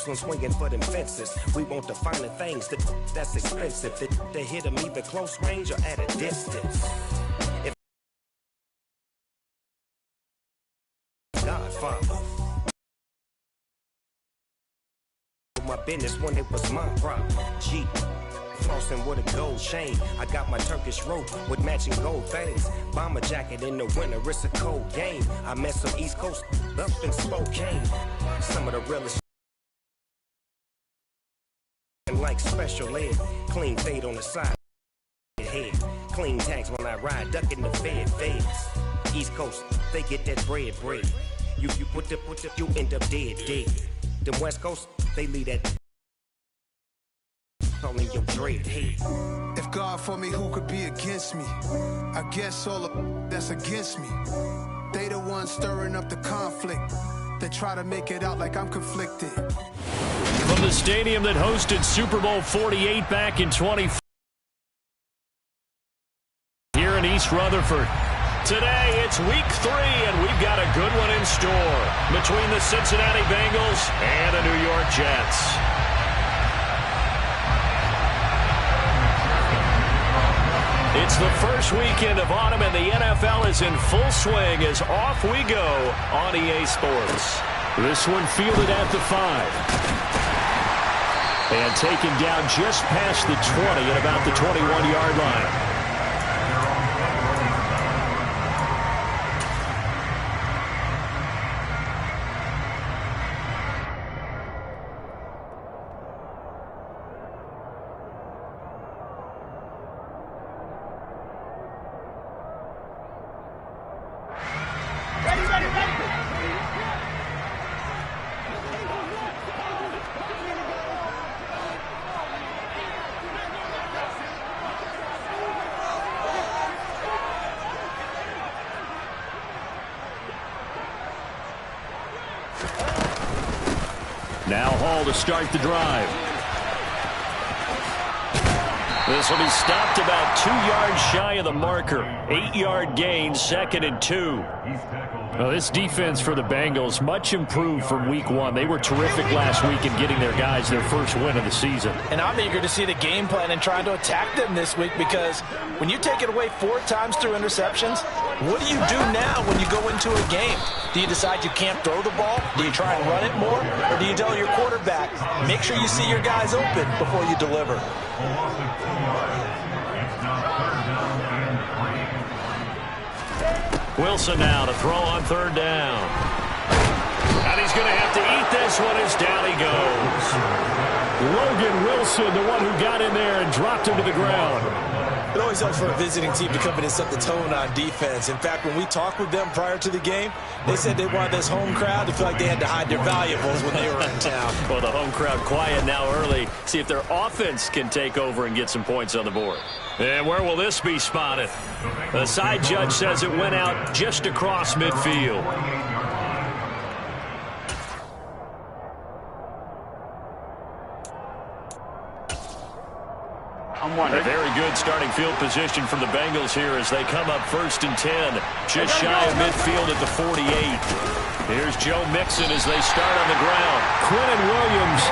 I'm swinging for them fences. We want the finer things, that's expensive. They hit them either close range or at a distance. If Godfather, my business when it was my problem. G. Flossing with a gold chain. I got my Turkish rope with matching gold things. Bomber jacket in the winter, it's a cold game. I met some East Coast up in Spokane. Some of the realest like special ed. Clean fade on the side. Head. Clean tags when I ride, ducking the feds. East Coast, they get that bread. You put the, you end up dead. Them West Coast, they leave that calling your dread head. If God for me, who could be against me? I guess all of that's against me. They the ones stirring up the conflict. They try to make it out like I'm conflicted. From the stadium that hosted Super Bowl 48 back in 20. Here in East Rutherford. Today, it's week 3, and we've got a good one in store between the Cincinnati Bengals and the New York Jets. It's the first weekend of autumn, and the NFL is in full swing as off we go on EA Sports. This one fielded at the 5. And taken down just past the 20 at about the 21-yard line. Now Hall to start the drive. This will be stopped about 2 yards shy of the marker. 8-yard gain, 2nd and 2. Well, this defense for the Bengals, much improved from week 1. They were terrific last week in getting their guys their first win of the season. And I'm eager to see the game plan and trying to attack them this week, because when you take it away 4 times through interceptions, what do you do now when you go into a game? Do you decide you can't throw the ball? Do you try and run it more? Or do you tell your quarterback, make sure you see your guys open before you deliver? Wilson now to throw on 3rd down. And he's going to have to eat this one as down he goes. Logan Wilson, the one who got in there and dropped him to the ground. It always helps for a visiting team to come in and set the tone on defense. In fact, when we talked with them prior to the game, they said they wanted this home crowd to feel like they had to hide their valuables when they were in town. Well, the home crowd quiet now early. See if their offense can take over and get some points on the board. And where will this be spotted? The side judge says it went out just across midfield. A very good starting field position from the Bengals here as they come up 1st and 10. Just shy of midfield at the 48. Here's Joe Mixon as they start on the ground. Quinnen Williams,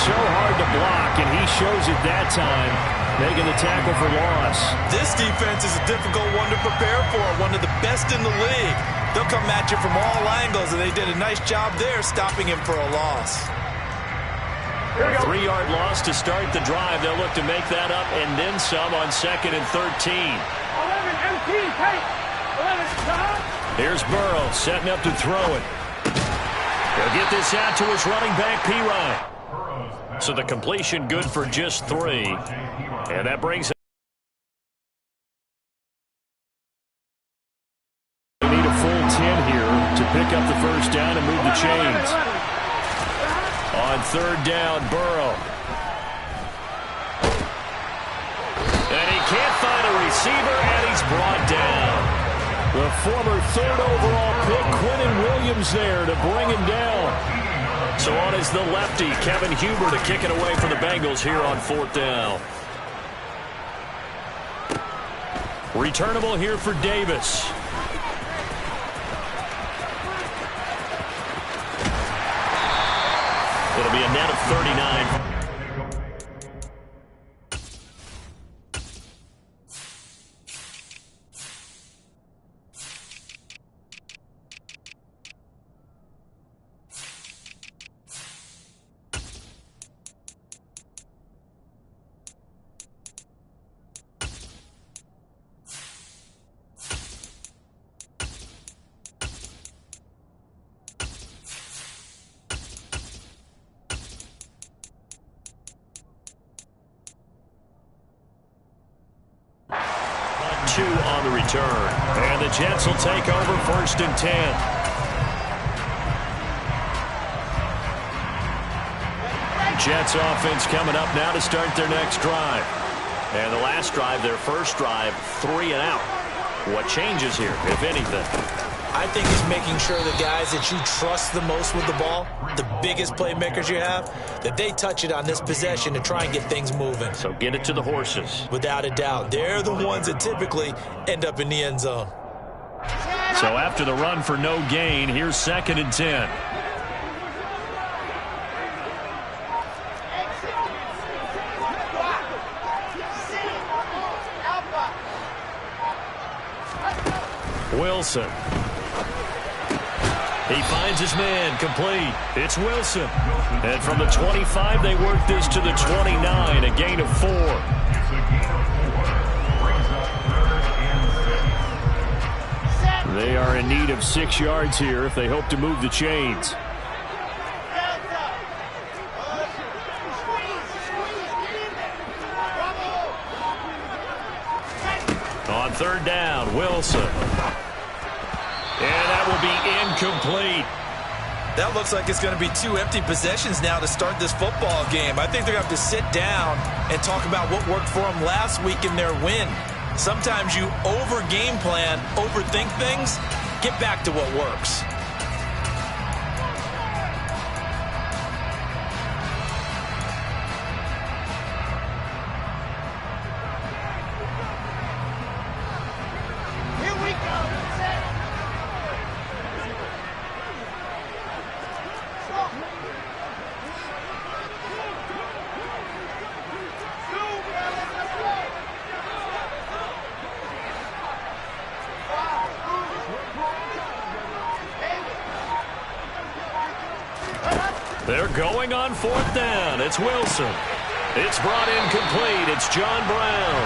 so hard to block, and he shows it that time, making the tackle for loss. This defense is a difficult one to prepare for, one of the best in the league. They'll come at you from all angles, and they did a nice job there stopping him for a loss. 3-yard loss to start the drive. They'll look to make that up and then some on 2nd and 13. 11, Here's Burrow setting up to throw it. He'll get this out to his running back, P. So the completion good for just 3. And that brings it. They need a full 10 here to pick up the 1st down and move the chains. On 3rd down, Burrow. And he can't find a receiver, and he's brought down. The former 3rd overall pick, Quinnen Williams, there to bring him down. So on is the lefty, Kevin Huber, to kick it away for the Bengals here on 4th down. Returnable here for Davis. it'll be a net of 39. On the return. And the Jets will take over 1st and 10. Jets offense coming up now to start their next drive. And the last drive, their first drive, 3 and out. What changes here, if anything? I think it's making sure the guys that you trust the most with the ball, the biggest playmakers you have, that they touch it on this possession to try and get things moving. So get it to the horses. Without a doubt. They're the ones that typically end up in the end zone. So after the run for no gain, here's 2nd and 10. Wilson. He finds his man, complete. It's Wilson. And from the 25, they work this to the 29, a gain of 4. They are in need of 6 yards here if they hope to move the chains. On 3rd down, Wilson. And that will be incomplete. That looks like it's going to be 2 empty possessions now to start this football game. I think they're going to have to sit down and talk about what worked for them last week in their win. Sometimes you over-game plan, overthink things, get back to what works. They're going on 4th down. It's Wilson. It's brought in complete. It's John Brown.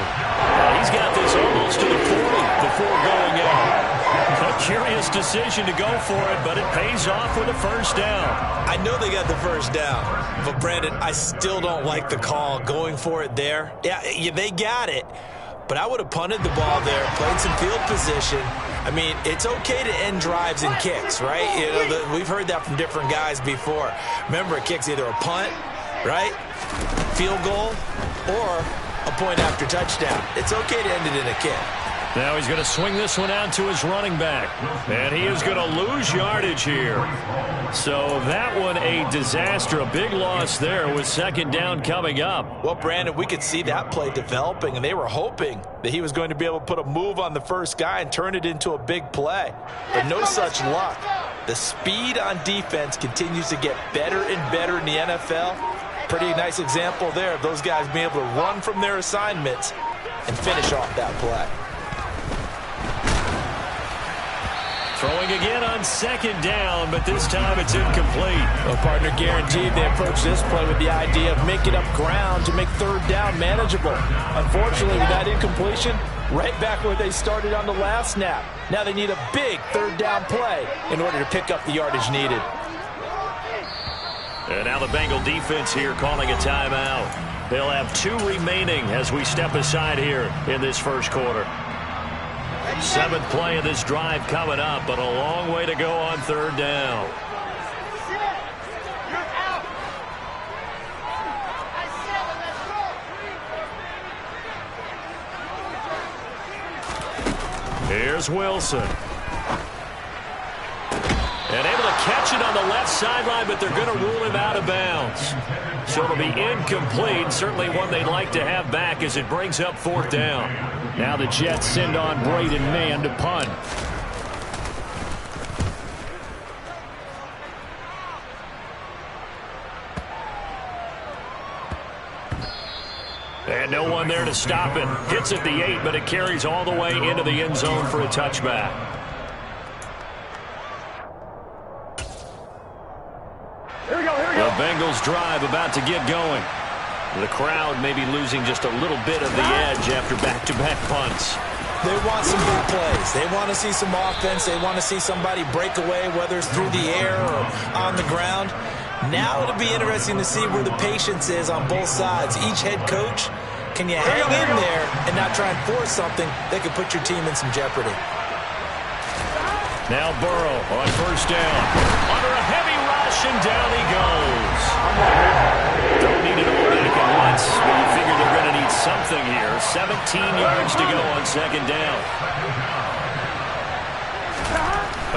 He's got this almost to the 40 before going out. A curious decision to go for it, but it pays off with a 1st down. I know they got the 1st down, but Brandon, I still don't like the call going for it there. Yeah, they got it, but I would have punted the ball there, played some field position. I mean, it's okay to end drives and kicks, right? You know, we've heard that from different guys before. Remember, a kick's either a punt, right, field goal, or a point after touchdown. It's okay to end it in a kick. Now he's going to swing this one out to his running back. And he is going to lose yardage here. So that one a disaster. A big loss there with 2nd down coming up. Well, Brandon, we could see that play developing, and they were hoping that he was going to be able to put a move on the first guy and turn it into a big play. But no such luck. The speed on defense continues to get better and better in the NFL. Pretty nice example there of those guys being able to run from their assignments and finish off that play. Throwing again on 2nd down, but this time it's incomplete. Well, partner, guaranteed they approach this play with the idea of making up ground to make 3rd down manageable. Unfortunately, with that incompletion, right back where they started on the last snap. Now they need a big 3rd down play in order to pick up the yardage needed. And now the Bengal defense here calling a timeout. They'll have 2 remaining as we step aside here in this 1st quarter. 7th play of this drive coming up, but a long way to go on 3rd down. Here's Wilson. And able to catch it on the left sideline, but they're going to rule him out of bounds. So it'll be incomplete. Certainly one they'd like to have back as it brings up 4th down. Now the Jets send on Braden Mann to punt. And no one there to stop it. Hits at the 8, but it carries all the way into the end zone for a touchback. Here we go. The Bengals drive about to get going. The crowd may be losing just a little bit of the edge after back-to-back punts. They want some big plays. They want to see some offense. They want to see somebody break away, whether it's through the air or on the ground. Now it'll be interesting to see where the patience is on both sides. Each head coach, can you hang in there and not try and force something that could put your team in some jeopardy? Now Burrow on first down. Under a heavy rush, and down he goes. Don't need it all back at once, but you figure they're going to need something here. 17 yards to go on second down.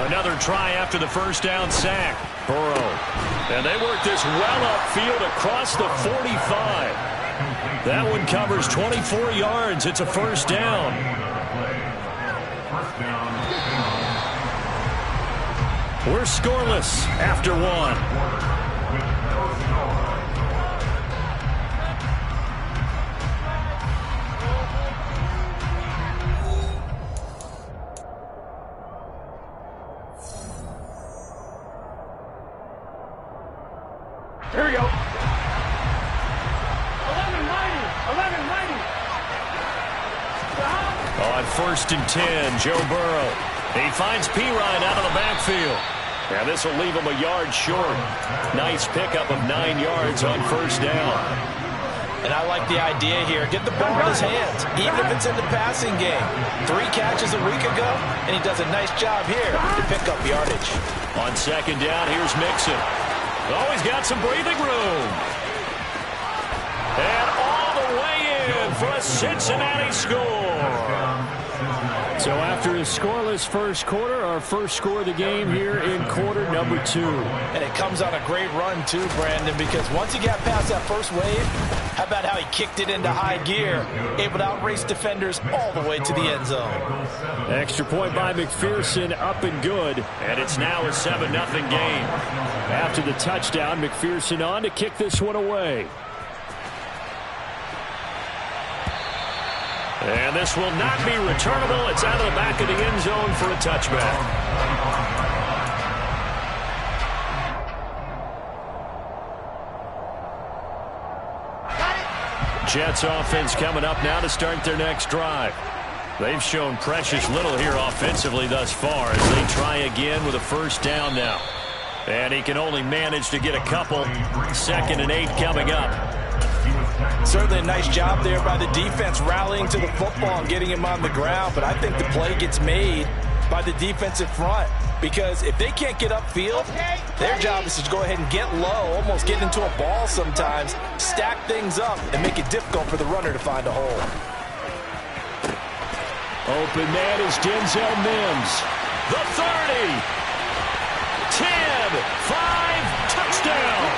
Another try after the first down sack. Burrow. And they work this well upfield across the 45. That one covers 24 yards. It's a first down. We're scoreless after one. Here we go. 11-90. On first and 10, Joe Burrow. He finds Pirine out of the backfield. Now this will leave him a yard short. Nice pickup of 9 yards on first down. And I like the idea here. Get the ball in his hands, even if it's in the passing game. 3 catches a week ago, and he does a nice job here to pick up yardage. On second down, here's Mixon. Oh, he's got some breathing room. And all the way in for a Cincinnati score. So after a scoreless first quarter, our first score of the game here in quarter number 2. And it comes on a great run too, Brandon, because once he got past that first wave, how about how he kicked it into high gear, able to outrace defenders all the way to the end zone. Extra point by McPherson, up and good, and it's now a 7-0 game. After the touchdown, McPherson on to kick this one away. And this will not be returnable. It's out of the back of the end zone for a touchback. Jets offense coming up now to start their next drive. They've shown precious little here offensively thus far as they try again with a first down now. And he can only manage to get a couple. 2nd and 8 coming up. Certainly a nice job there by the defense rallying to the football and getting him on the ground, but I think the play gets made by the defensive front because if they can't get upfield, their job is to go ahead and get low, almost get into a ball sometimes, stack things up, and make it difficult for the runner to find a hole. Open man is Denzel Mims. The 30. 10. 5. Touchdown.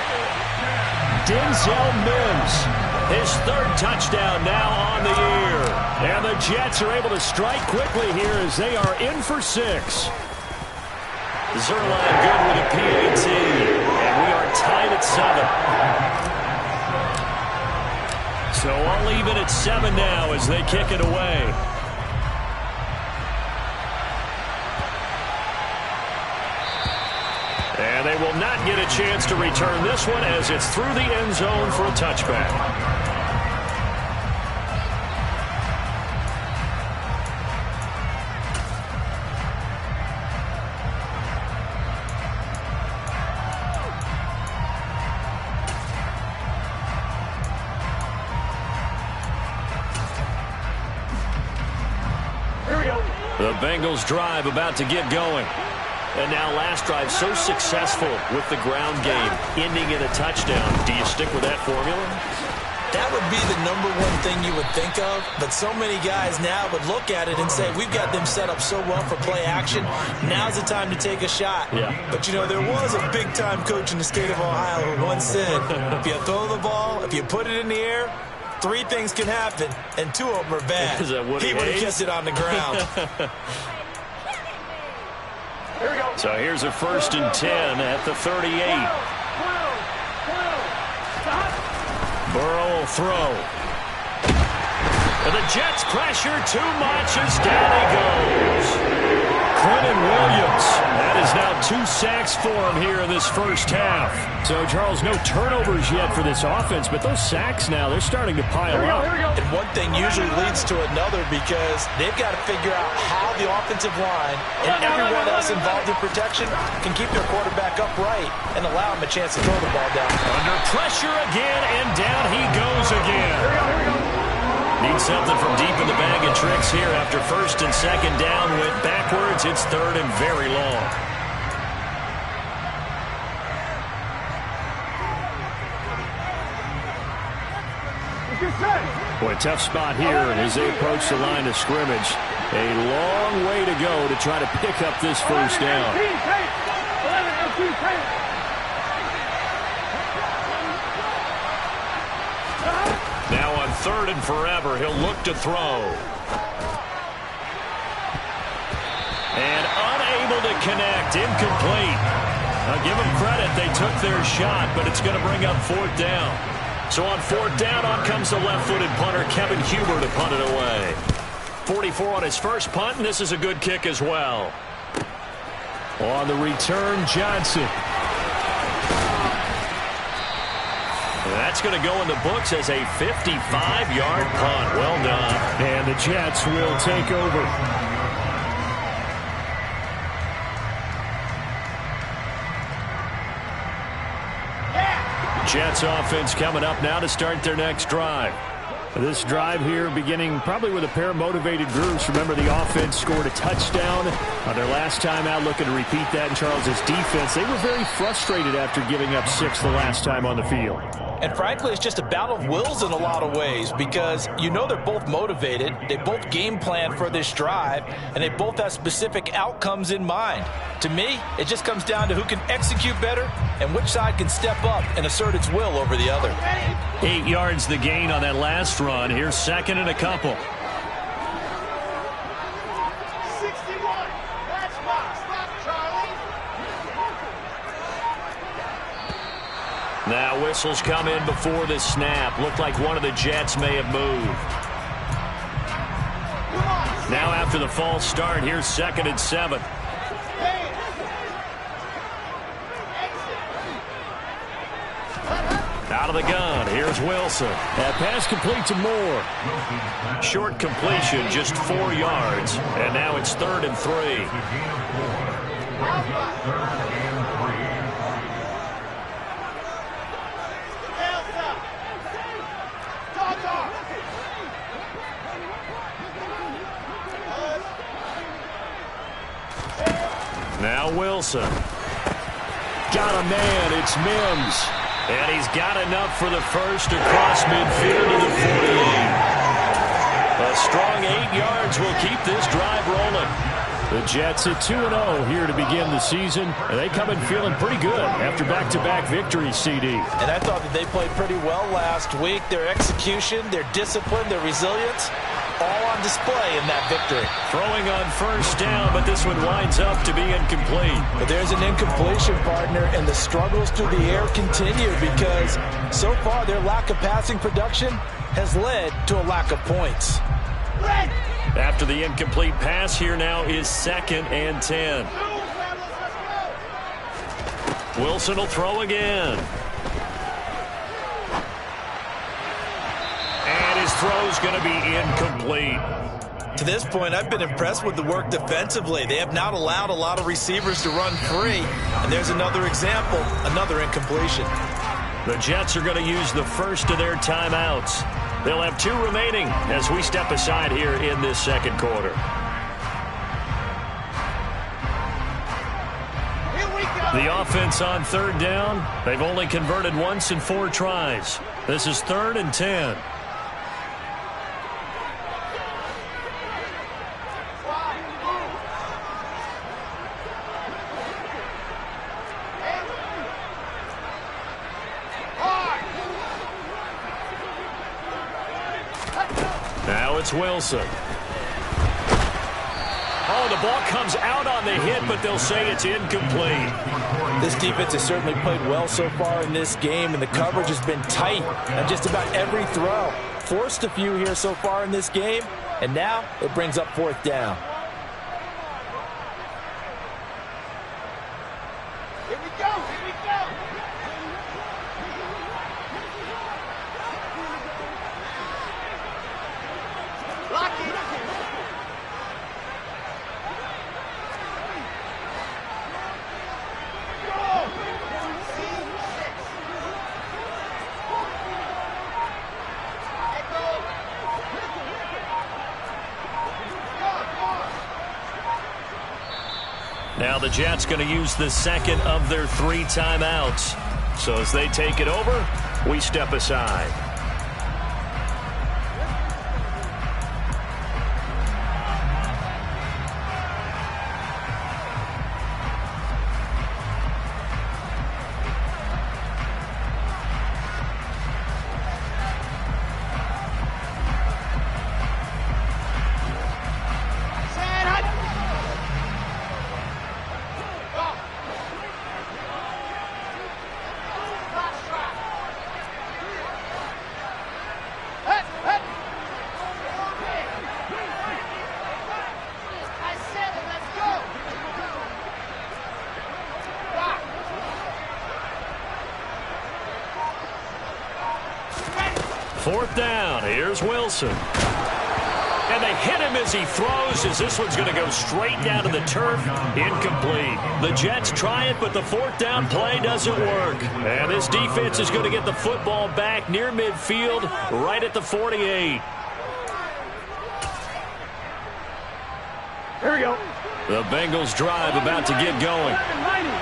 Denzel Mims. His 3rd touchdown now on the year. And the Jets are able to strike quickly here as they are in for 6. Zerline good with a PAT. And we are tied at 7. So I'll leave it at 7 now as they kick it away. And they will not get a chance to return this one as it's through the end zone for a touchback. The Bengals drive about to get going. And now last drive so successful with the ground game, ending in a touchdown. Do you stick with that formula? That would be the #1 thing you would think of, but so many guys now would look at it and say, we've got them set up so well for play action, now's the time to take a shot. Yeah. But, you know, there was a big-time coach in the state of Ohio who once said, if you throw the ball, if you put it in the air, 3 things can happen, and 2 of them are bad. Is that Woody He would have Hayes? kept it on the ground. Here we go. So here's a 1st and 10 at the 38. Stop. Burrow will throw. And the Jets pressure too much as down he goes. Quentin Williams. That is now 2 sacks for him here in this first half. So, Charles, no turnovers yet for this offense, but those sacks now, they're starting to pile up. And one thing usually leads to another because they've got to figure out how the offensive line and everyone else involved in protection can keep their quarterback upright and allow him a chance to throw the ball down. Under pressure again, and down he goes again. Need something from deep in the bag of tricks here after first and second down went backwards. It's third and very long. Boy, tough spot here as they approach the line of scrimmage. A long way to go to try to pick up this first down. Now on third and forever, he'll look to throw. And unable to connect, incomplete. I'll give them credit, they took their shot, but it's going to bring up fourth down. So on fourth down, on comes the left-footed punter, Kevin Huber, to punt it away. 44 on his first punt, and this is a good kick as well. On the return, Johnson. That's going to go in the books as a 55-yard punt. Well done. And the Jets will take over. Jets offense coming up now to start their next drive. This drive here beginning probably with a pair of motivated groups. Remember, the offense scored a touchdown on their last time out, looking to repeat that in Charles's defense. They were very frustrated after giving up 6 the last time on the field. And frankly, it's just a battle of wills in a lot of ways because you know they're both motivated, they both game plan for this drive, and they both have specific outcomes in mind. To me, it just comes down to who can execute better and which side can step up and assert its will over the other. 8 yards the gain on that last run. Here's second and a couple. 61. That's box. Stop, Charlie. Now whistles come in before the snap. Looked like one of the Jets may have moved. Now after the false start, here's second and 7. Out of the gun, here's Wilson. That pass complete to Moore. Short completion, just 4 yards. And now it's third and 3. Now Wilson. Got a man, it's Mims. And he's got enough for the first across midfield to the 48. A strong 8 yards will keep this drive rolling. The Jets at 2-0 here to begin the season. And they come in feeling pretty good after back-to-back victories, CD. And I thought that they played pretty well last week. Their execution, their discipline, their resilience, all on display in that victory. Throwing on first down, but this one winds up to be incomplete. But there's an incompletion, partner, and the struggles through the air continue because so far their lack of passing production has led to a lack of points. After the incomplete pass, here now is second and 10. Wilson will throw again. And his throw's going to be incomplete. To this point, I've been impressed with the work defensively. They have not allowed a lot of receivers to run free. And there's another example, another incompletion. The Jets are going to use the first of their timeouts. They'll have 2 remaining as we step aside here in this second quarter. The offense on third down. They've only converted once in 4 tries. This is third and 10. Now it's Wilson. Oh, the ball comes out on the hit, but they'll say it's incomplete. This defense has certainly played well so far in this game, and the coverage has been tight on just about every throw. Forced a few here so far in this game, and now it brings up 4th down. Here we go, here we go. Lock it. Now the Jets going to use the second of their 3 timeouts. So as they take it over, we step aside. Fourth down. Here's Wilson. And they hit him as he throws, as this one's going to go straight down to the turf. Incomplete. The Jets try it, but the 4th down play doesn't work. And this defense is going to get the football back near midfield, right at the 48. Here we go. The Bengals drive about to get going.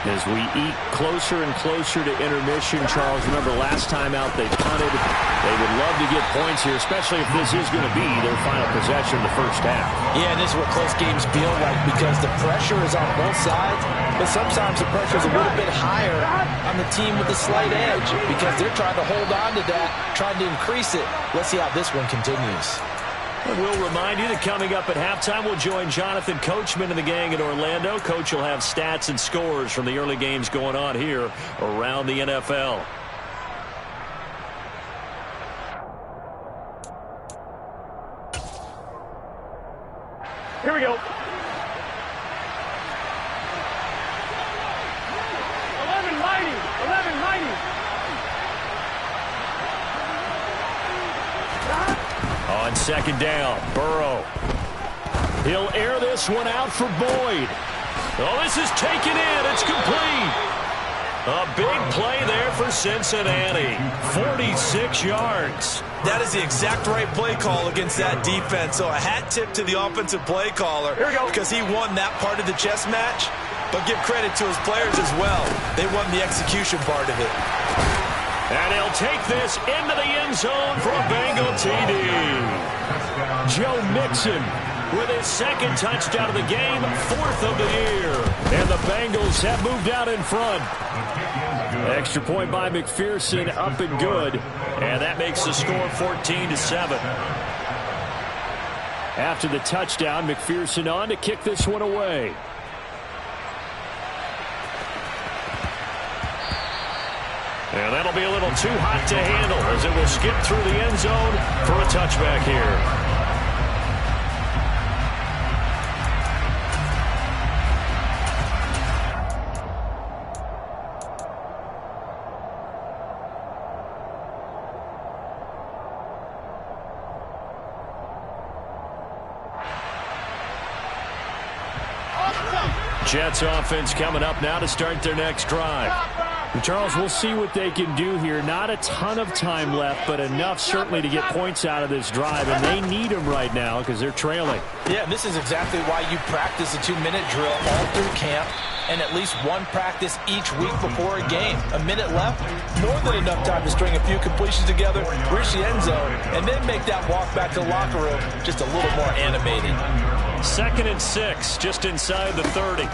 As we eat closer and closer to intermission, Charles, remember last time out they punted. They would love to get points here, especially if this is going to be their final possession of the first half. Yeah, and this is what close games feel like because the pressure is on both sides, but sometimes the pressure is a little bit higher on the team with the slight edge because they're trying to hold on to that, trying to increase it. Let's see how this one continues. And we'll remind you that coming up at halftime, we'll join Jonathan Coachman and the gang in Orlando. Coach will have stats and scores from the early games going on here around the NFL. Here we go. 11-90. On second down, Burrow. He'll air this one out for Boyd. Oh, this is taken in. It's complete. A big play there for Cincinnati. 46 yards. That is the exact right play call against that defense. So a hat tip to the offensive play caller because he won that part of the chess match. But give credit to his players as well. They won the execution part of it. And he'll take this into the end zone for a Bengal TD. Joe Mixon with his second touchdown of the game, 4th of the year. And the Bengals have moved out in front. Extra point by McPherson, up and good. And that makes the score 14-7. After the touchdown, McPherson on to kick this one away. And that'll be a little too hot to handle as it will skip through the end zone for a touchback here. Jets offense coming up now to start their next drive. And Charles, we'll see what they can do here. Not a ton of time left, but enough certainly to get points out of this drive, and they need them right now because they're trailing. Yeah, and this is exactly why you practice a 2-minute drill all through camp and at least one practice each week before a game. A minute left, more than enough time to string a few completions together, reach the end zone, and then make that walk back to the locker room just a little more animated. 2nd and 6, just inside the 30.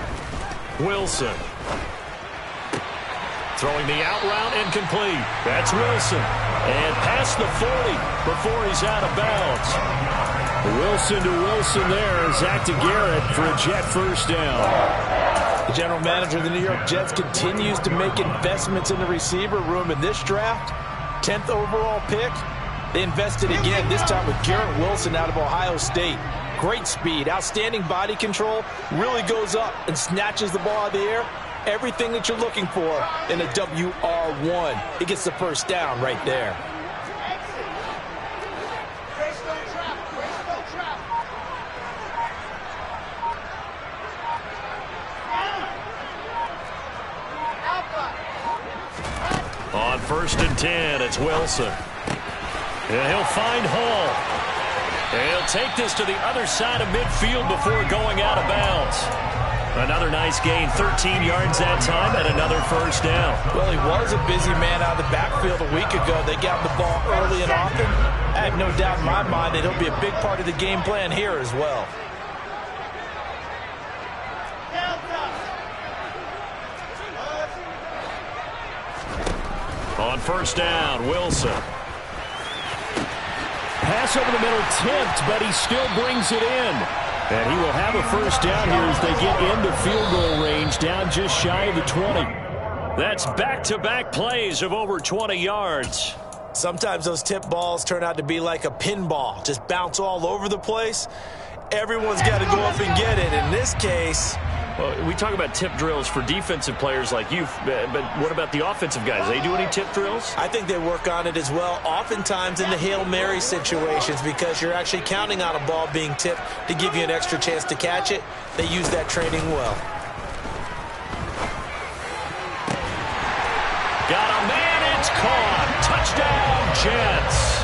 Wilson. Throwing the out route incomplete. That's Wilson. And past the 40 before he's out of bounds. Wilson to Wilson there. Zach to Garrett for a Jet first down. The general manager of the New York Jets continues to make investments in the receiver room in this draft. 10th overall pick. They invested again, this time with Garrett Wilson out of Ohio State. Great speed, outstanding body control, really goes up and snatches the ball out of the air. Everything that you're looking for in a WR1. He gets the first down right there. On 1st and 10, it's Wilson. And he'll find Hall. And he'll take this to the other side of midfield before going out of bounds. Another nice gain, 13 yards that time, and another first down. Well, he was a busy man out of the backfield a week ago. They got the ball early and often. I have no doubt in my mind that he'll be a big part of the game plan here as well. On 1st down, Wilson. Pass over the middle tipped, but he still brings it in. And he will have a first down here as they get into field goal range, down just shy of the 20. That's back-to-back plays of over 20 yards. Sometimes those tip balls turn out to be like a pinball, just bounce all over the place. Everyone's got to go up and get it. In this case... Well, we talk about tip drills for defensive players like you, but what about the offensive guys? They do any tip drills? I think they work on it as well, oftentimes in the Hail Mary situations, because you're actually counting on a ball being tipped to give you an extra chance to catch it. They use that training well. Got a man, it's caught. Touchdown, Jets.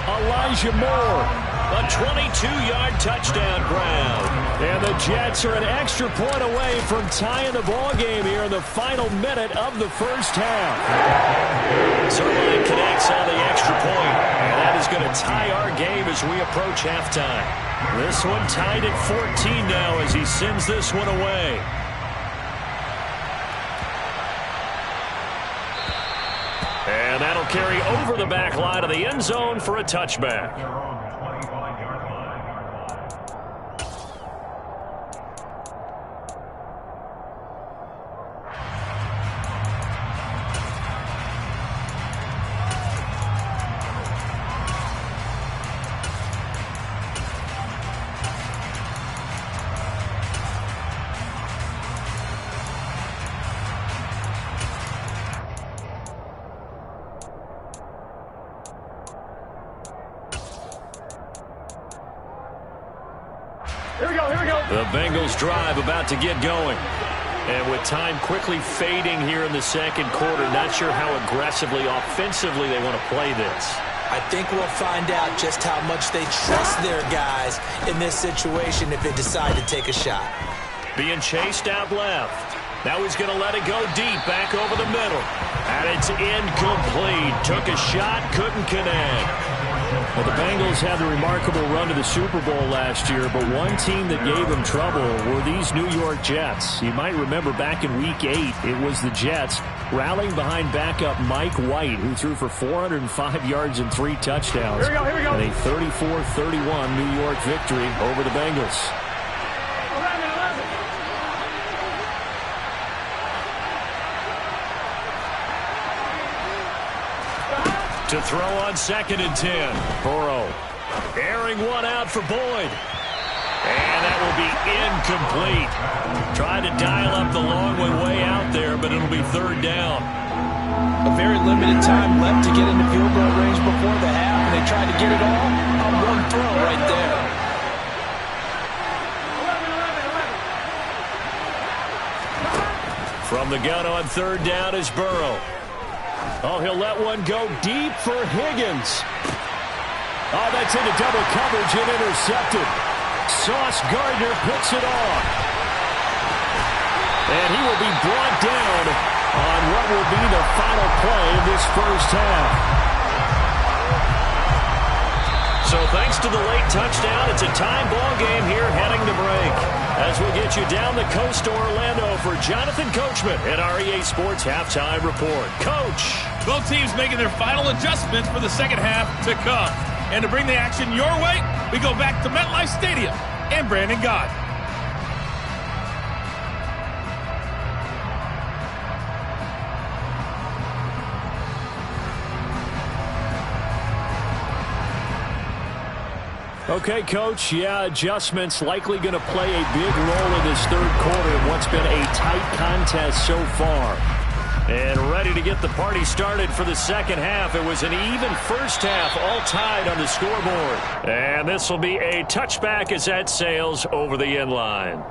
Elijah Moore. A 22-yard touchdown ground. And the Jets are an extra point away from tying the ball game here in the final minute of the first half. Zerline connects on the extra point, and that is going to tie our game as we approach halftime. This one tied at 14 now as he sends this one away. And that'll carry over the back line of the end zone for a touchback. The Bengals drive about to get going. And with time quickly fading here in the second quarter, not sure how aggressively, offensively they want to play this. I think we'll find out just how much they trust their guys in this situation if they decide to take a shot. Being chased out left. Now he's going to let it go deep, back over the middle. And it's incomplete. Took a shot, couldn't connect. Well, the Bengals had the remarkable run to the Super Bowl last year, but one team that gave them trouble were these New York Jets. You might remember back in Week 8, it was the Jets rallying behind backup Mike White, who threw for 405 yards and 3 touchdowns. Here we go. And a 34-31 New York victory over the Bengals. To throw on 2nd and 10. Burrow airing one out for Boyd. And that will be incomplete. Trying to dial up the long way out there, but it'll be 3rd down. A very limited time left to get into field goal range before the half, and they tried to get it all on one throw right there. From the gun on 3rd down is Burrow. Oh, he'll let one go deep for Higgins. Oh, that's into double coverage and intercepted. Sauce Gardner picks it off. And he will be brought down on what will be the final play of this first half. So thanks to the late touchdown, it's a tie ball game here heading to break. As we'll get you down the coast to Orlando for Jonathan Coachman at our EA Sports Halftime Report. Coach. Both teams making their final adjustments for the second half to come. And to bring the action your way, we go back to MetLife Stadium and Brandon Gaudin. Okay, Coach, adjustments likely going to play a big role in this third quarter in what's been a tight contest so far. And ready to get the party started for the second half. It was an even first half, all tied on the scoreboard. And this will be a touchback as that sails over the end line.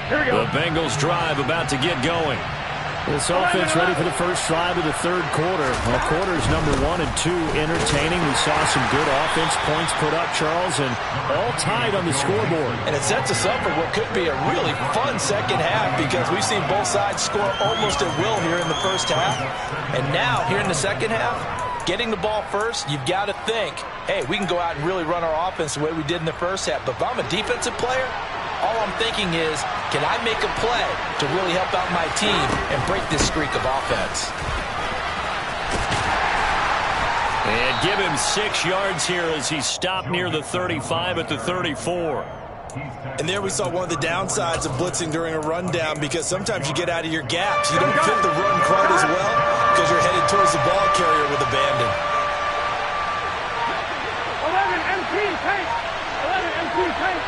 Here we go. The Bengals drive about to get going. This offense ready for the first drive of the third quarter. Well, quarters number 1 and 2 entertaining. We saw some good offense points put up, Charles, and all tied on the scoreboard. And it sets us up for what could be a really fun second half because we've seen both sides score almost at will here in the first half. And now, here in the second half, getting the ball first, you've got to think, hey, we can go out and really run our offense the way we did in the first half. But if I'm a defensive player, all I'm thinking is, can I make a play to really help out my team and break this streak of offense? And give him 6 yards here as he stopped near the 35 at the 34. And there we saw one of the downsides of blitzing during a rundown because sometimes you get out of your gaps. You don't fit the run quite as well because you're headed towards the ball carrier with abandon. 11 MP tank. 11 MP tank.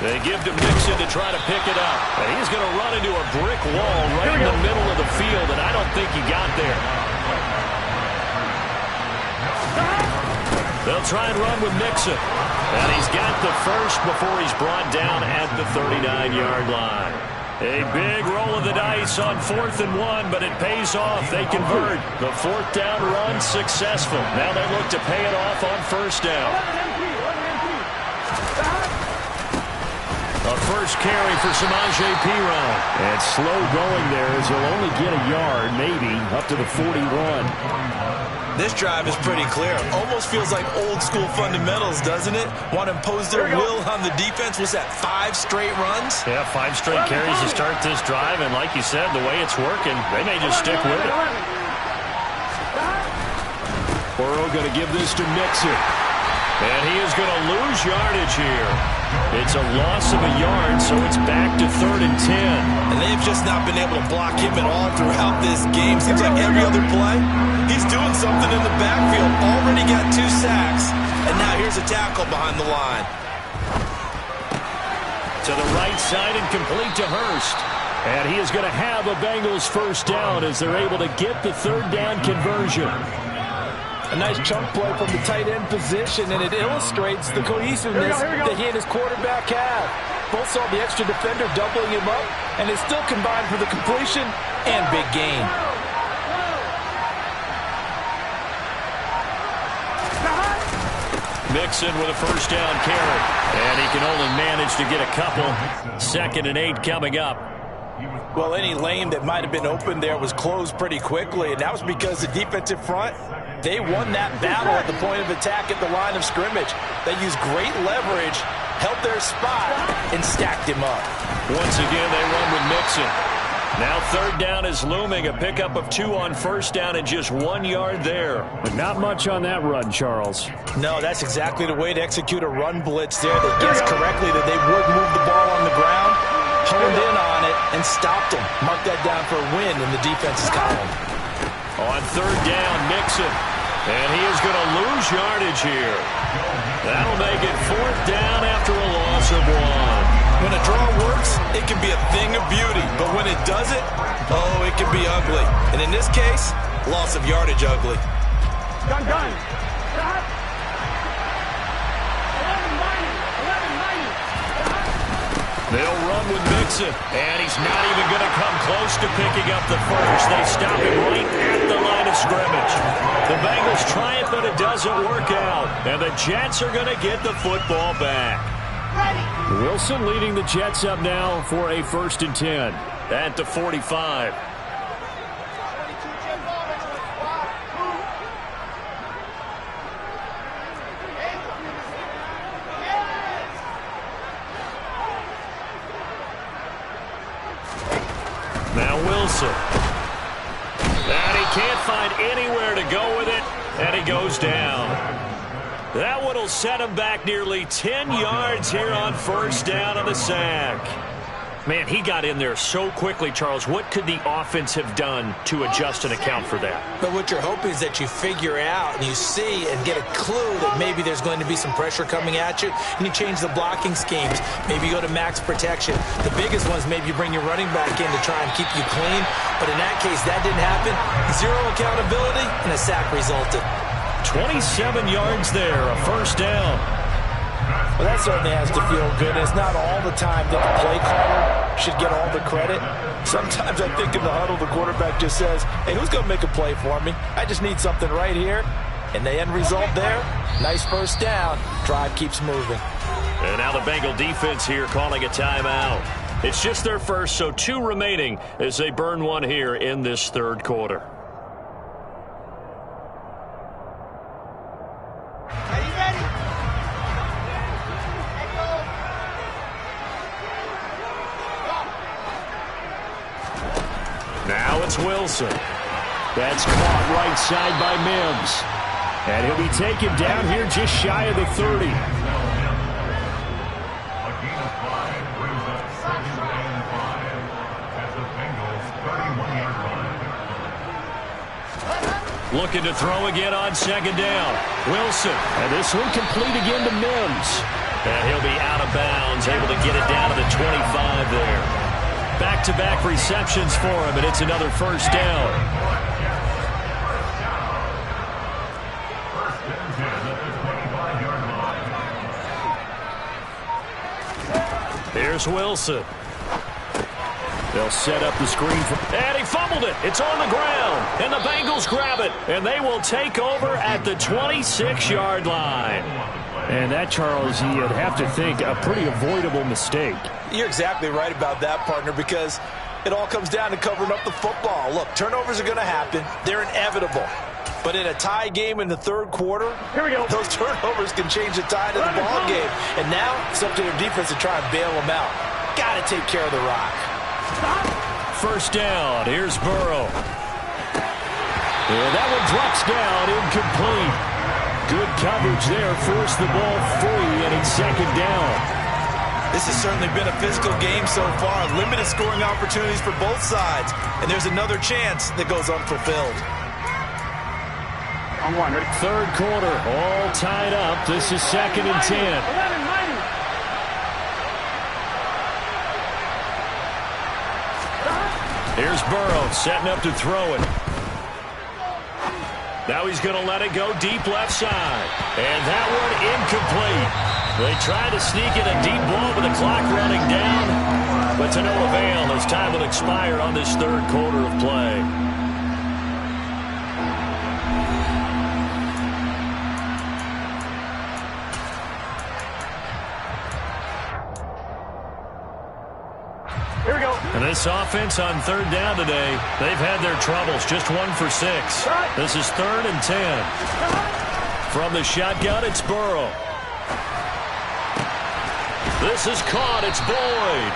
They give to Mixon to try to pick it up. And he's going to run into a brick wall right in the middle of the field, and I don't think he got there. They'll try and run with Mixon. And he's got the first before he's brought down at the 39-yard line. A big roll of the dice on 4th and 1, but it pays off. They convert. The 4th down run successful. Now they look to pay it off on first down. A first carry for Samaje Perine. And slow going there as he'll only get a yard, maybe, up to the 41. This drive is pretty clear. Almost feels like old school fundamentals, doesn't it? Want to impose their will on the defense. Was that 5 straight runs? Yeah, 5 straight carries to start this drive. And like you said, the way it's working, they may just stick with it. Burrow going to give this to Mixon. And he is going to lose yardage here. It's a loss of a yard, so it's back to 3rd and 10. And they've just not been able to block him at all throughout this game. Seems like every other play, he's doing something in the backfield. Already got 2 sacks, and now here's a tackle behind the line. To the right side and complete to Hurst. And he is going to have a Bengals first down as they're able to get the 3rd down conversion. A nice chunk play from the tight end position, and it illustrates the cohesiveness that he and his quarterback have. Both saw the extra defender doubling him up, and they still combined for the completion and big gain. Mixon with a first down carry, and he can only manage to get a couple. 2nd and 8 coming up. Well, any lane that might have been open there was closed pretty quickly, and that was because the defensive front, they won that battle at the point of attack at the line of scrimmage. They used great leverage, held their spot, and stacked him up. Once again, they run with Mixon. Now 3rd down is looming, a pickup of 2 on first down and just 1 yard there. But not much on that run, Charles. No, that's exactly the way to execute a run blitz there. They guessed correctly that they would move the ball on the ground, honed in on it, and stopped him. Mark that down for a win in the defense's column. On 3rd down, Mixon. And he is going to lose yardage here. That'll make it 4th down after a loss of 1. When a draw works, it can be a thing of beauty. But when it doesn't, oh, it can be ugly. And in this case, loss of yardage ugly. Gun. They'll run with Mixon, and he's not even going to come close to picking up the first. They stop him right at the line of scrimmage. The Bengals try it, but it doesn't work out. And the Jets are going to get the football back. Wilson leading the Jets up now for a 1st and 10 at the 45. Now Wilson. And he can't find anywhere to go with it, and he goes down. That one will set him back nearly 10 yards here on 1st down on the sack. Man, he got in there so quickly, Charles. What could the offense have done to adjust and account for that? But what you're hoping is that you figure out and you see and get a clue that maybe there's going to be some pressure coming at you, and you change the blocking schemes. Maybe you go to max protection. The biggest one is maybe you bring your running back in to try and keep you clean. But in that case, that didn't happen. Zero accountability, and a sack resulted. 27 yards there, a 1st down. Well, that certainly has to feel good. It's not all the time that the play caller should get all the credit. Sometimes I think in the huddle, the quarterback just says, hey, who's going to make a play for me? I just need something right here. And the end result there, nice 1st down. Drive keeps moving. And now the Bengal defense here calling a timeout. It's just their first, so 2 remaining as they burn one here in this 3rd quarter. Now it's Wilson. That's caught right side by Mims. And he'll be taken down here just shy of the 30. Looking to throw again on 2nd down. Wilson. And this one complete again to Mims. And he'll be out of bounds, able to get it down to the 25 there. Back-to-back receptions for him, and it's another 1st down. Here's Wilson. They'll set up the screen for... And he fumbled it. It's on the ground. And the Bengals grab it. And they will take over at the 26-yard line. And that, Charles, you'd have to think a pretty avoidable mistake. You're exactly right about that, partner, because it all comes down to covering up the football. Look, turnovers are going to happen. They're inevitable. But in a tie game in the 3rd quarter, here we go, those turnovers can change the tide of the ball game. And now it's up to their defense to try and bail them out. Got to take care of the rock. 1st down. Here's Burrow. And that one drops down, incomplete. Good coverage there. Forced the ball free, and it's 2nd down. This has certainly been a physical game so far. Limited scoring opportunities for both sides. And there's another chance that goes unfulfilled. 3rd quarter, all tied up. This is 2nd and 10. Here's Burrow setting up to throw it. Now he's going to let it go deep left side. And that one incomplete. They tried to sneak in a deep ball with the clock running down, but to no avail as time will expire on this 3rd quarter of play. Here we go. And this offense on 3rd down today, they've had their troubles. Just 1 for 6. This is 3rd and 10. From the shotgun, it's Burrow. This is caught. It's Boyd.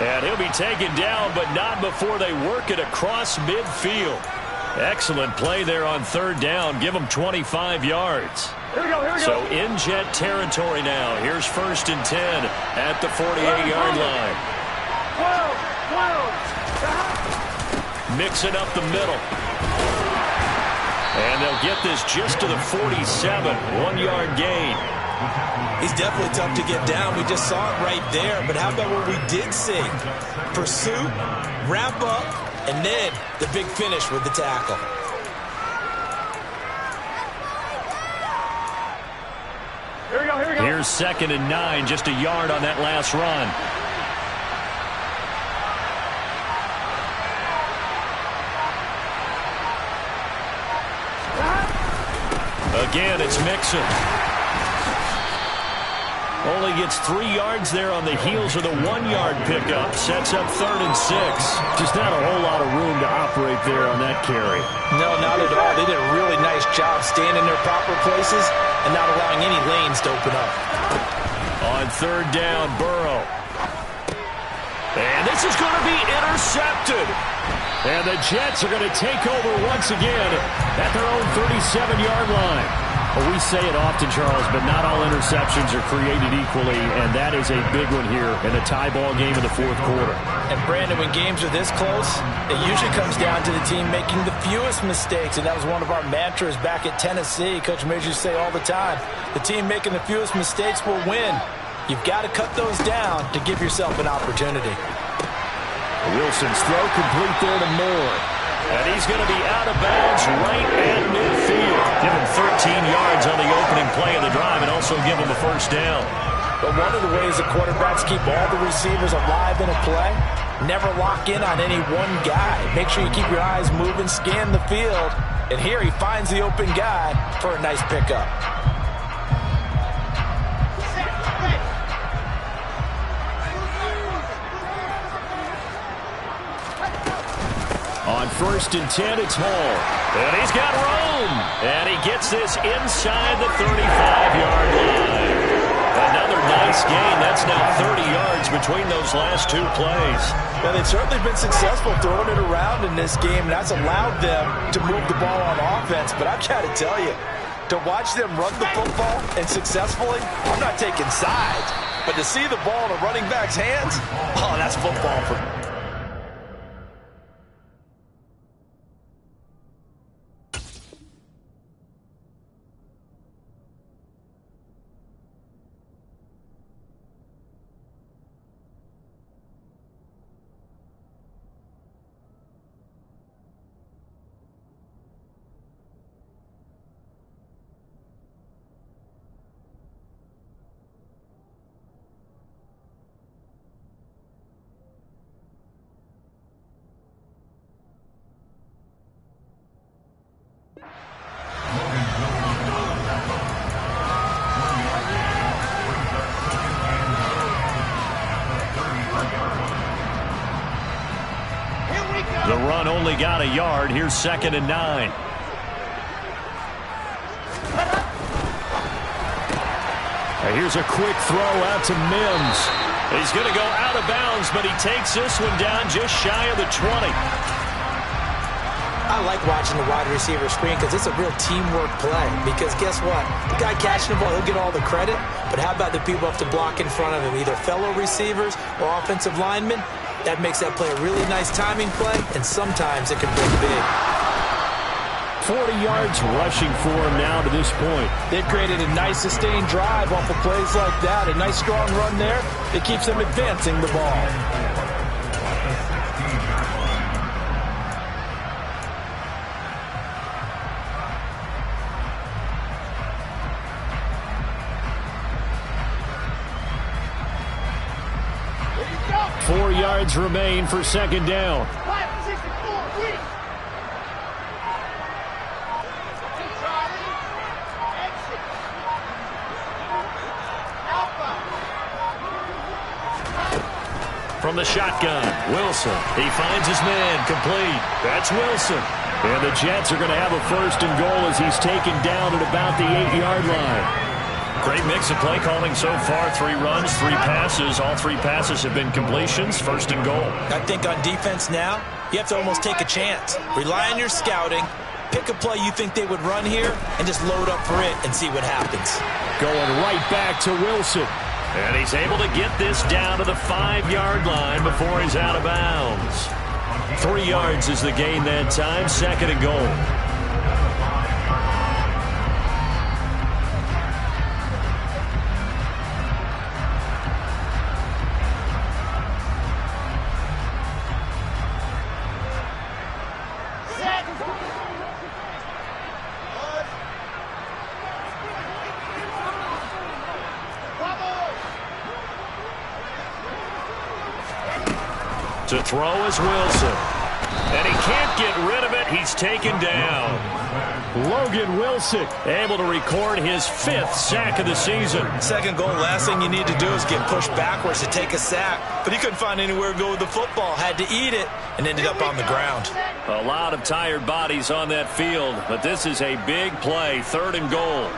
And he'll be taken down, but not before they work it across midfield. Excellent play there on 3rd down. Give them 25 yards. Here we go, here we go. So in Jet territory now. Here's 1st and 10 at the 48-yard line. 12. Mixing up the middle. And they'll get this just to the 47. 1-yard gain. He's definitely tough to get down. We just saw it right there. But how about what we did see? Pursuit, wrap up, and then the big finish with the tackle. Here we go, here we go. Here's 2nd and 9, just a yard on that last run. Again, it's Mixon. Only gets 3 yards there on the heels of the 1-yard pickup. Sets up 3rd and 6. Just not a whole lot of room to operate there on that carry. No, not at all. They did a really nice job staying in their proper places and not allowing any lanes to open up. On 3rd down, Burrow. And this is going to be intercepted. And the Jets are going to take over once again at their own 37-yard line. Well, we say it often, Charles, but not all interceptions are created equally, and that is a big one here in a tie ball game in the 4th quarter. And, Brandon, when games are this close, it usually comes down to the team making the fewest mistakes, and that was one of our mantras back at Tennessee. Coach Midge used to say all the time, the team making the fewest mistakes will win. You've got to cut those down to give yourself an opportunity. Wilson's throw complete there to Moore. And he's going to be out of bounds right at midfield. Give him 13 yards on the opening play of the drive and also give him a 1st down. But one of the ways the quarterbacks keep all the receivers alive in a play, never lock in on any one guy. Make sure you keep your eyes moving, scan the field. And here he finds the open guy for a nice pickup. On 1st and 10, it's Hall. And he's got room. And he gets this inside the 35-yard line. Another nice gain. That's now 30 yards between those last 2 plays. Well, they've certainly been successful throwing it around in this game, and that's allowed them to move the ball on offense. But I've got to tell you, to watch them run the football and successfully, I'm not taking sides, but to see the ball in a running back's hands, oh, that's football for me. The run only got a yard. Here's 2nd and 9. Here's a quick throw out to Mims. He's going to go out of bounds, but he takes this one down just shy of the 20. I like watching the wide receiver screen because it's a real teamwork play. Because guess what? The guy catching the ball, he'll get all the credit. But how about the people have to block in front of him, either fellow receivers or offensive linemen? That makes that play a really nice timing play, and sometimes it can bring big. 40 yards rushing for him now to this point. They've created a nice sustained drive off of plays like that. A nice strong run there that keeps them advancing the ball. Four yards remain for 2nd down. From the shotgun, Wilson. He finds his man, complete. That's Wilson. And the Jets are going to have a 1st and goal as he's taken down at about the 8-yard line. Great mix of play calling so far. 3 runs, 3 passes. All 3 passes have been completions. 1st and goal. I think on defense now, you have to almost take a chance. Rely on your scouting. Pick a play you think they would run here and just load up for it and see what happens. Going right back to Wilson. And he's able to get this down to the 5-yard line before he's out of bounds. 3 yards is the gain that time. 2nd and goal. To throw is Wilson. And he can't get rid of it. He's taken down. Logan Wilson able to record his 5th sack of the season. Second goal, last thing you need to do is get pushed backwards to take a sack. But he couldn't find anywhere to go with the football. Had to eat it and ended up on the ground. A lot of tired bodies on that field, but this is a big play, 3rd and goal.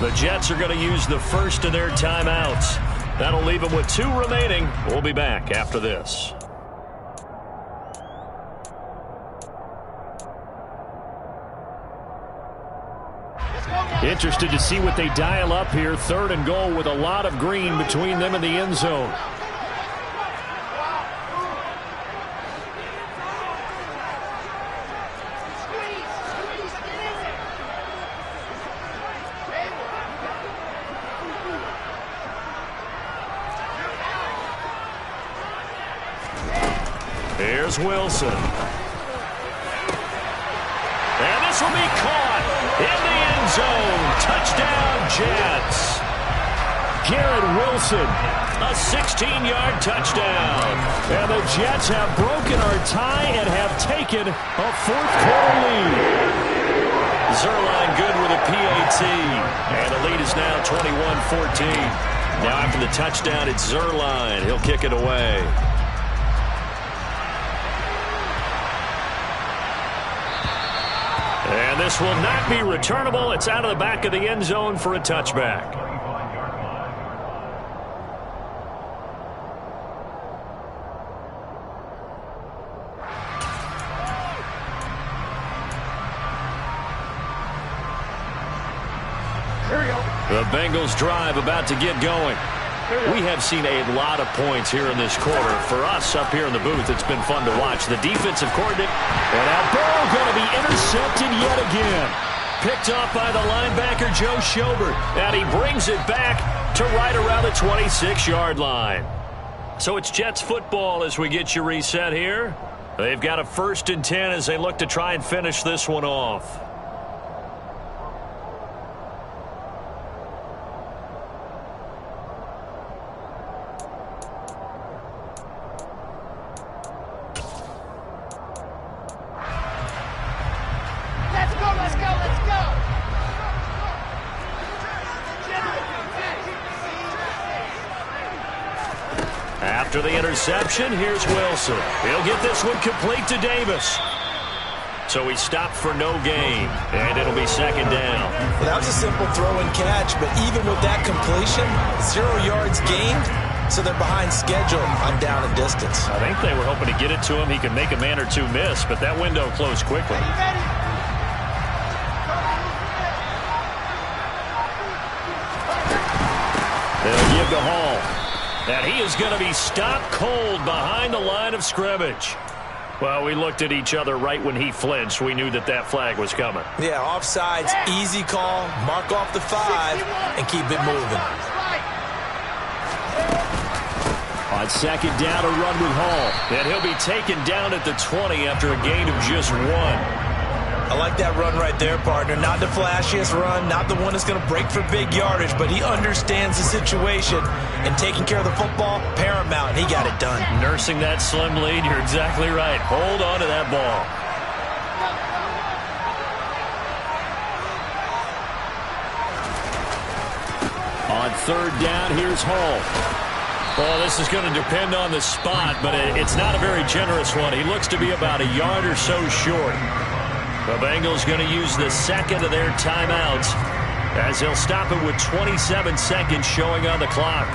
The Jets are going to use the first of their timeouts. That'll leave them with 2 remaining. We'll be back after this. Interested to see what they dial up here. 3rd and goal with a lot of green between them and the end zone. Here's Wilson. And this will be caught in the end zone. Touchdown, Jets. Garrett Wilson, a 16-yard touchdown. And the Jets have broken our tie and have taken a 4th quarter lead. Zuerlein good with a PAT. And the lead is now 21-14. Now after the touchdown, it's Zuerlein. He'll kick it away. And this will not be returnable. It's out of the back of the end zone for a touchback. The Bengals drive about to get going. We have seen a lot of points here in this quarter. For us up here in the booth, it's been fun to watch. The defensive coordinator, and now Burrow going to be intercepted yet again. Picked off by the linebacker, Joe Schobert. And he brings it back to right around the 26-yard line. So it's Jets football as we get you reset here. They've got a 1st and 10 as they look to try and finish this one off. After the interception, here's Wilson. He'll get this one complete to Davis. So he stopped for no gain, and it'll be 2nd down. Well, that was a simple throw and catch, but even with that completion, 0 yards gained, so they're behind schedule on down and distance. I think they were hoping to get it to him. He could make a man or 2 miss, but that window closed quickly. They'll give to Hall. And he is going to be stopped cold behind the line of scrimmage. Well, we looked at each other right when he flinched. We knew that that flag was coming. Yeah, offsides, easy call, mark off the 5, and keep it moving. On 2nd down, a run with Hall. And he'll be taken down at the 20 after a gain of just 1. I like that run right there, partner. Not the flashiest run, not the one that's going to break for big yardage, but he understands the situation, and taking care of the football, paramount. He got it done. Nursing that slim lead, you're exactly right. Hold on to that ball. On 3rd down, here's Hall. Well, this is going to depend on the spot, but it's not a very generous one. He looks to be about a yard or so short. The Bengals going to use the 2nd of their timeouts as they'll stop it with 27 seconds showing on the clock.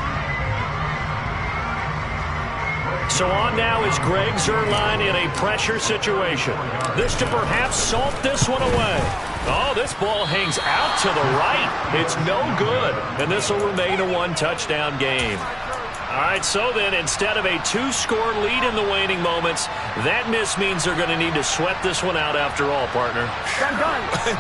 So on now is Greg Zuerlein in a pressure situation. This to perhaps salt this one away. Oh, this ball hangs out to the right. It's no good, and this will remain a 1-touchdown game. All right, so then instead of a 2-score lead in the waning moments, that miss means they're going to need to sweat this one out after all, partner.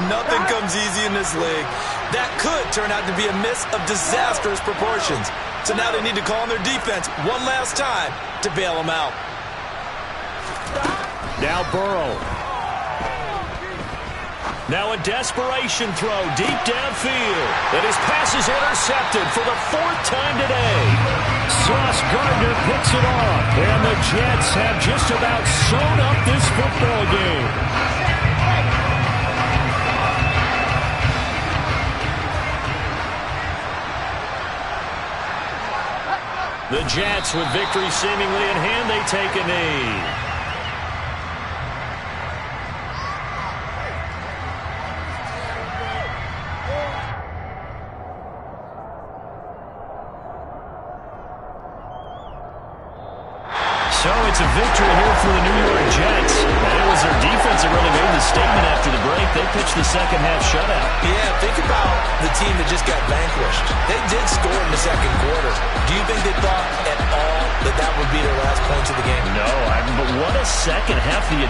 Nothing comes easy in this league. That could turn out to be a miss of disastrous proportions. So now they need to call on their defense one last time to bail them out. Now Burrow. Now a desperation throw deep downfield. And his pass is intercepted for the 4th time today. Sauce Gardner picks it off. And the Jets have just about sewn up this football game. The Jets, with victory seemingly in hand, they take a knee. So it's a victory here for the New York Jets. And it was their defense that really made the statement after the break. They pitched the second half shutout. Yeah, think about the team that just got vanquished. They did score in the second quarter. Do you think they thought at all that that would be their last points of the game? No, but what a second half the